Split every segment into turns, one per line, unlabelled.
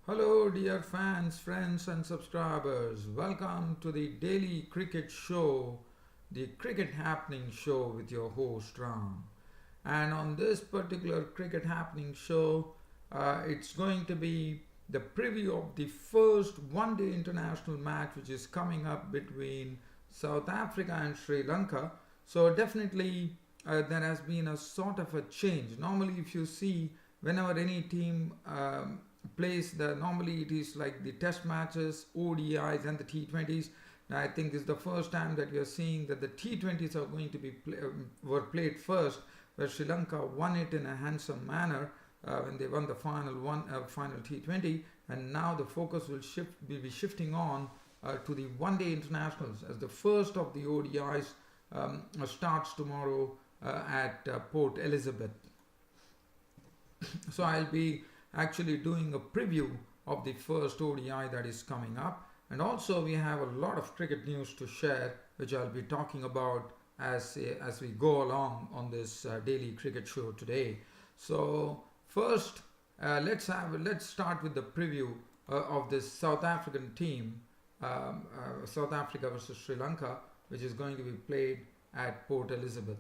Hello, dear fans, friends, and subscribers. Welcome to the Daily Cricket Show, the Cricket Happening Show with your host Ram. And on this particular Cricket Happening Show, it's going to be the preview of the first one day international match which is coming up between South Africa and Sri Lanka. So, definitely, there has been a sort of a change. Normally, if you see, whenever any team plays normally it is like the test matches, ODIs, and the T20s. Now, I think it's the first time that we are seeing that the T20s are going to be were played first, where Sri Lanka won it in a handsome manner when they won the final T20, and now the focus will be shifting on to the one-day internationals as the first of the ODIs starts tomorrow at Port Elizabeth. So I'll be actually doing a preview of the first ODI that is coming up, and also we have a lot of cricket news to share, which I'll be talking about as we go along on this daily cricket show today. So first, let's start with the preview of this South African team, South Africa versus Sri Lanka, which is going to be played at Port Elizabeth.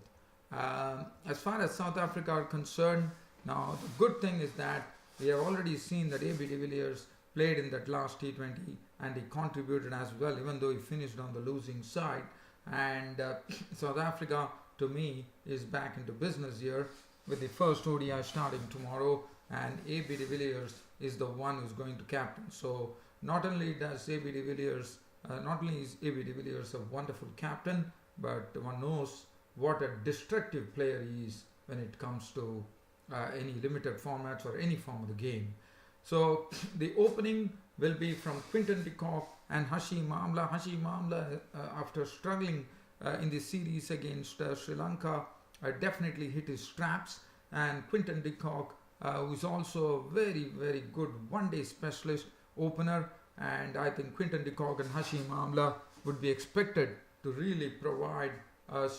As far as South Africa are concerned, now the good thing is that we have already seen that AB de Villiers played in that last T20 and he contributed as well, even though he finished on the losing side. And South Africa, to me, is back into business here with the first ODI starting tomorrow, and AB de Villiers is the one who's going to captain. So not only is AB de Villiers a wonderful captain, but one knows what a destructive player he is when it comes to any limited formats or any form of the game. So the opening will be from Quinton de Kock and Hashim Amla. Hashim Amla, after struggling in the series against Sri Lanka, definitely hit his straps. And Quinton de Kock, who is also a very, very good one-day specialist opener, and I think Quinton de Kock and Hashim Amla would be expected to really provide a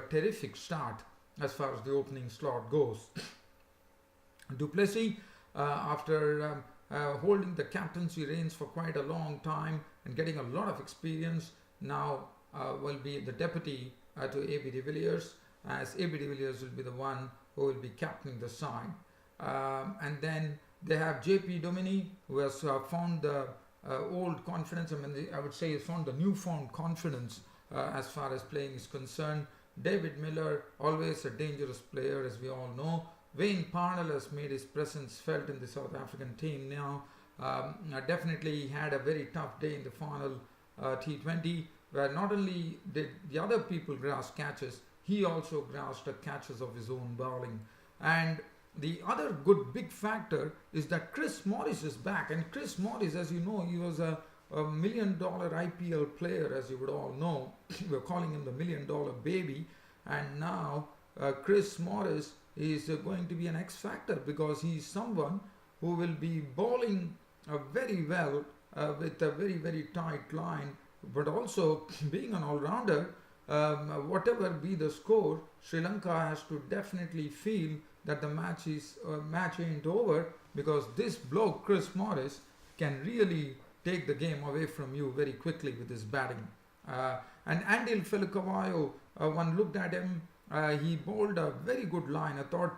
terrific start as far as the opening slot goes. Du Plessis, after holding the captaincy reins for quite a long time and getting a lot of experience, now will be the deputy to AB de Villiers, as AB de Villiers will be the one who will be captaining the side. And then they have JP Domini, who has found the old confidence. I would say he's found the newfound confidence as far as playing is concerned. David Miller, always a dangerous player, as we all know. Wayne Parnell has made his presence felt in the South African team now. Definitely he had a very tough day in the final T20, where not only did the other people grasp catches, he also grasped the catches of his own bowling. And the other good big factor is that Chris Morris is back. And Chris Morris, as you know, he was a $1 million IPL player, as you would all know. We're calling him the $1 million baby. And now Chris Morris is going to be an X factor, because he is someone who will be bowling very well with a very, very tight line, but also being an all-rounder. Whatever be the score, Sri Lanka has to definitely feel that the match ain't over, because this bloke Chris Morris can really take the game away from you very quickly with his batting. And Andil Felukavayo, one looked at him. He bowled a very good line. I thought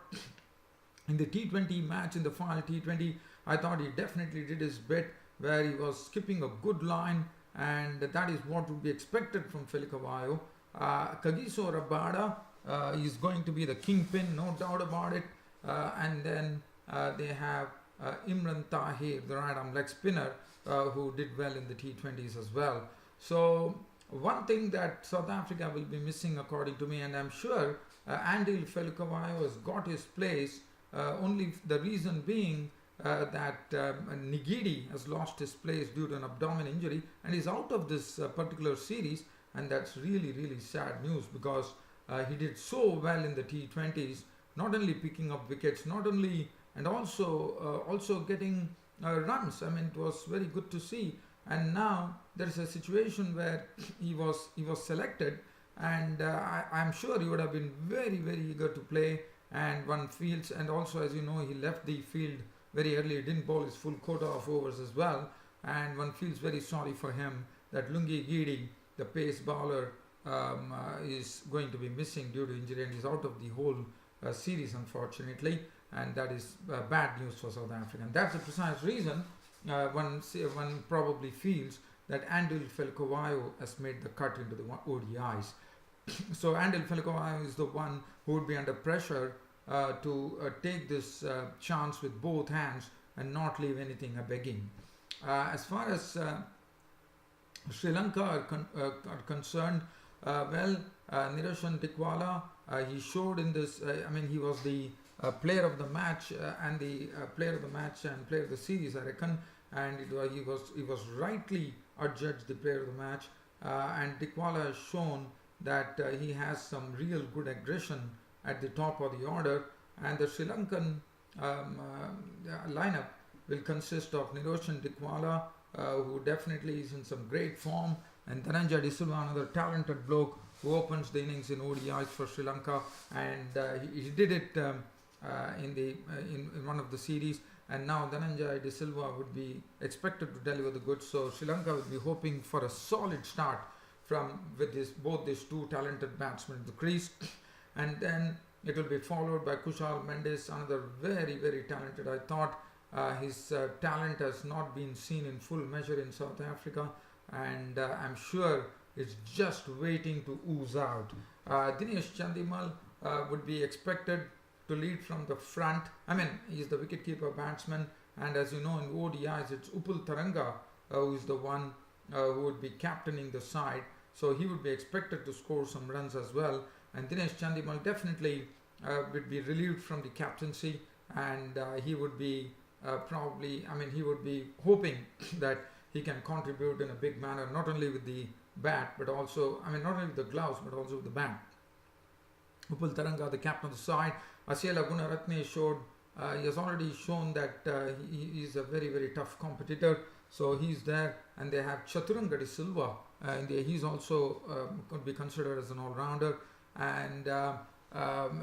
in the T20 match, in the final T20, I thought he definitely did his bit, where he was skipping a good line, and that is what would be expected from Felukavayo. Kagiso Rabada is going to be the kingpin, no doubt about it. And then they have Imran Tahir, the right-arm leg spinner, who did well in the T20s as well. So one thing that South Africa will be missing, according to me, and I'm sure Andil Felukavayo has got his place, only the reason being that Ngidi has lost his place due to an abdomen injury and is out of this particular series, and that's really, really sad news, because he did so well in the T20s, not only picking up wickets, also getting runs. I mean, it was very good to see. And now there is a situation where he was selected, and I'm sure he would have been very, very eager to play, and one feels, and also, as you know, he left the field very early. He didn't bowl his full quota of overs as well, and one feels very sorry for him that Lungi Giri, the pace bowler, is going to be missing due to injury, and he's out of the whole series, unfortunately, and that is bad news for South Africa. And that's the precise reason one probably feels that Andil Felkowayo has made the cut into the ODIs. So Andil Felkowayo is the one who would be under pressure to take this chance with both hands and not leave anything begging. As far as Sri Lanka are concerned, Niroshan Dikwala, he showed in this, he was the player of the match and the player of the match and player of the series, I reckon, and he was rightly adjudged the player of the match, and Dikwala has shown that he has some real good aggression at the top of the order, and the Sri Lankan lineup will consist of Niroshan Dikwala, who definitely is in some great form, and Dhananjaya De Silva, another talented bloke who opens the innings in ODIs for Sri Lanka, and he did it in one of the series, and now Dhananjaya De Silva would be expected to deliver the goods. So Sri Lanka will be hoping for a solid start with both these two talented batsmen in the crease, and then it will be followed by Kushal Mendes, another very, very talented. I thought his talent has not been seen in full measure in South Africa, and I'm sure it's just waiting to ooze out. Dinesh Chandimal would be expected to lead from the front. He's the wicketkeeper batsman, and as you know, in ODIs it's Upul Taranga who is the one who would be captaining the side, so he would be expected to score some runs as well, and Dinesh Chandimal definitely would be relieved from the captaincy, and he would be he would be hoping that he can contribute in a big manner, not only with the bat, but also, not only with the gloves, but also with the bat. Upul Taranga, the captain of the side. Asiela Gunaratne he has already shown that he is a very, very tough competitor, so he's there, and they have Chaturanga De Silva, he's also could be considered as an all-rounder, and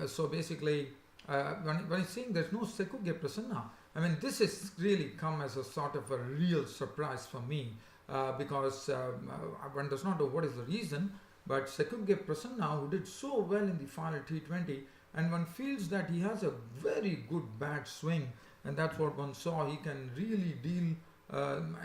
so basically, when he's saying there's no Sekuge Prasanna, this has really come as a sort of a real surprise for me, because one does not know what is the reason, but Sekuge Prasanna, who did so well in the final T20, and one feels that he has a very good bat swing, and that's what one saw. He can really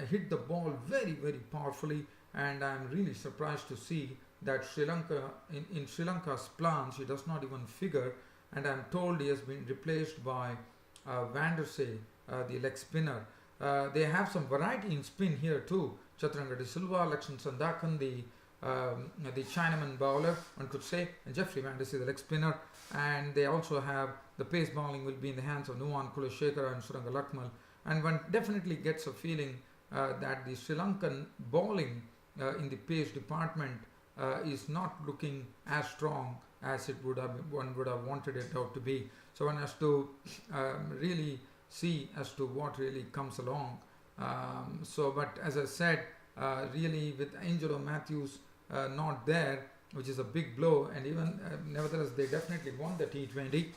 hit the ball very, very powerfully, and I'm really surprised to see that Sri Lanka, in Sri Lanka's plans, he does not even figure, and I'm told he has been replaced by Van der Sey, the leg spinner. They have some variety in spin here too. Chaturanga De Silva, Lakshan Sandakan, the Chinaman bowler, one could say, and Jeffrey Van der Sey, the leg spinner, and they also have the pace bowling will be in the hands of Nuwan Kulashekara and Suranga Lakmal, and one definitely gets a feeling that the Sri Lankan bowling in the pace department is not looking as strong as one would have wanted it out to be. So one has to really see as to what really comes along. But as I said, really with Angelo Matthews not there, which is a big blow, and even nevertheless they definitely won the T20,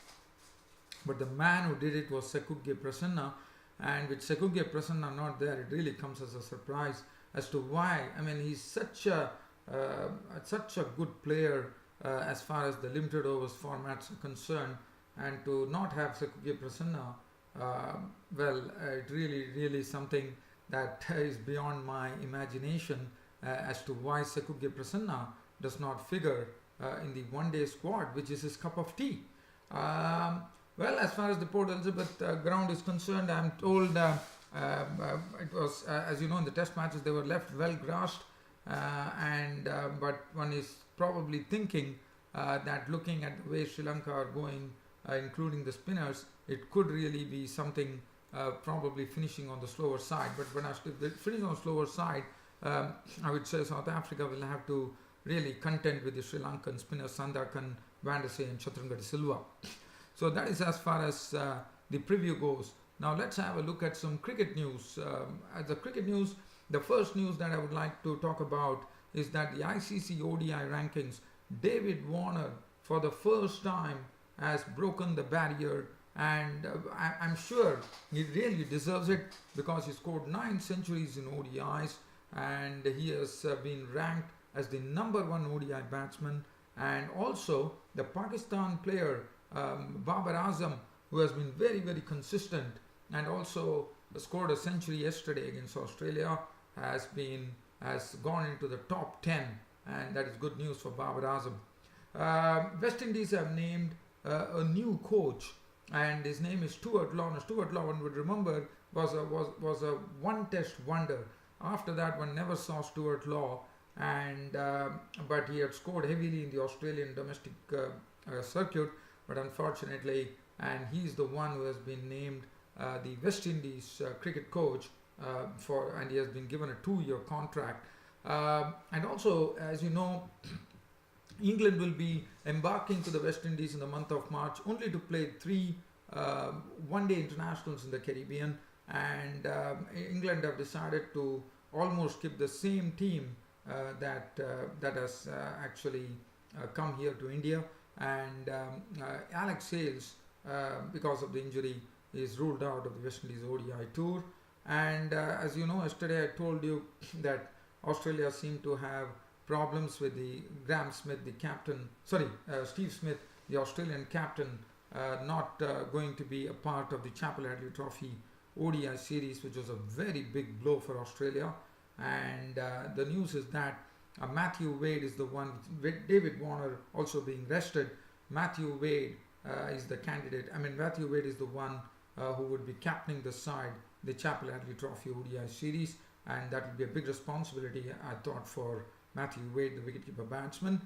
but the man who did it was Sekuge Prasanna, and with Sekuge Prasanna not there, it really comes as a surprise as to why. He's such a good player as far as the limited overs formats are concerned, and to not have Sekuge Prasanna, it really something that is beyond my imagination as to why Sekuge Prasanna does not figure in the one-day squad, which is his cup of tea. As far as the Port Elizabeth ground is concerned, I'm told it was, as you know, in the test matches they were left well grassed, but one is probably thinking that looking at the way Sri Lanka are going, including the spinners, it could really be something probably finishing on the slower side. But when if they finish on the slower side, I would say South Africa will have to really contend with the Sri Lankan spinners Sandakan, Van der Sey and Chaturanga De Silva. So that is as far as the preview goes. Now let's have a look at some cricket news. The cricket news, the first news that I would like to talk about is that the ICC ODI rankings, David Warner for the first time has broken the barrier and I'm sure he really deserves it because he scored 9 centuries in ODIs, and he has been ranked as the number one ODI batsman, and also the Pakistan player Babar Azam, who has been very, very consistent and also scored a century yesterday against Australia, has gone into the top 10, and that is good news for Babar Azam. West Indies have named a new coach, and his name is Stuart Law. Now, Stuart Law, one would remember, was a one-test wonder. After that, one never saw Stuart Law, and but he had scored heavily in the Australian domestic circuit, but unfortunately, and he's the one who has been named the West Indies cricket coach and he has been given a 2-year contract. And also, as you know, England will be embarking to the West Indies in the month of March, only to play 3 one-day internationals in the Caribbean, and England have decided to almost keep the same team that has actually come here to India, and Alex Hales, because of the injury, is ruled out of the West Indies ODI tour. And as you know, yesterday I told you that Australia seemed to have problems with the Steve Smith, the Australian captain, not going to be a part of the Chappell Hadley Trophy ODI series, which was a very big blow for Australia. And the news is that Matthew Wade is the one, with David Warner also being rested. Matthew Wade is the candidate. Matthew Wade is the one who would be captaining the side, the Chappell Hadley Trophy ODI series, and that would be a big responsibility, I thought, for Matthew Wade, the wicketkeeper batsman.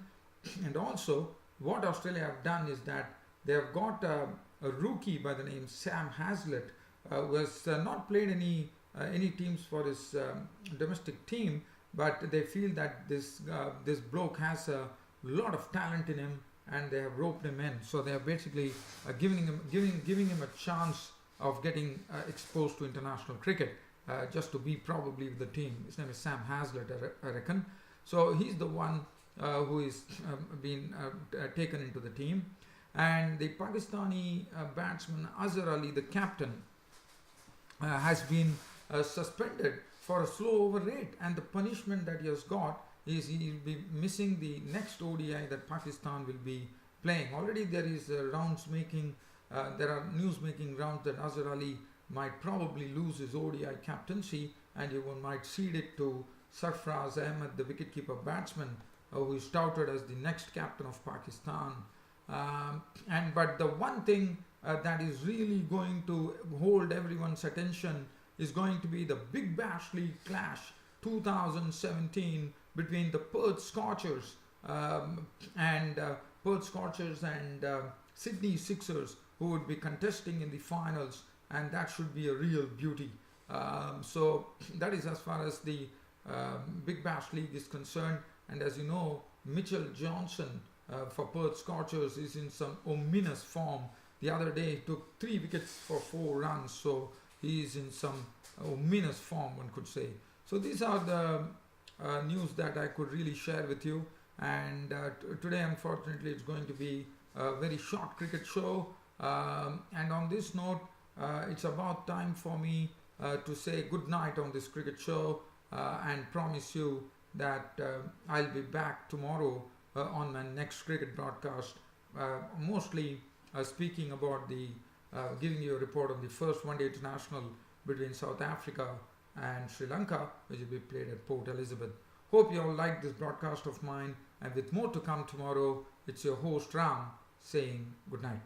And also, what Australia have done is that they have got a rookie by the name Sam Hazlitt, who has not played any teams for his domestic team, but they feel that this bloke has a lot of talent in him, and they have roped him in. So they are basically giving him a chance of getting exposed to international cricket, just to be probably with the team. His name is Sam Hazlitt, I reckon. So he's the one who is been taken into the team. And the Pakistani batsman Azhar Ali, the captain, has been suspended for a slow over rate, and the punishment that he has got is he will be missing the next ODI that Pakistan will be playing. Already there is there are news making rounds that Azhar Ali might probably lose his ODI captaincy, and you might cede it to Sarfraz Ahmed, the wicketkeeper batsman, who is touted as the next captain of Pakistan. But the one thing that is really going to hold everyone's attention is going to be the Big Bash League clash 2017 between the Perth Scorchers and Sydney Sixers, who would be contesting in the finals, and that should be a real beauty. So that is as far as the Big Bash League is concerned. And as you know, Mitchell Johnson for Perth Scorchers is in some ominous form. The other day he took 3 wickets for 4 runs, so he is in some ominous form, one could say. So these are the news that I could really share with you. And today, unfortunately, it's going to be a very short cricket show. And on this note, it's about time for me to say good night on this cricket show and promise you that I'll be back tomorrow on my next cricket broadcast, mostly speaking about giving you a report on the first one-day international between South Africa and Sri Lanka, which will be played at Port Elizabeth. Hope you all liked this broadcast of mine, and with more to come tomorrow, it's your host Ram saying good night.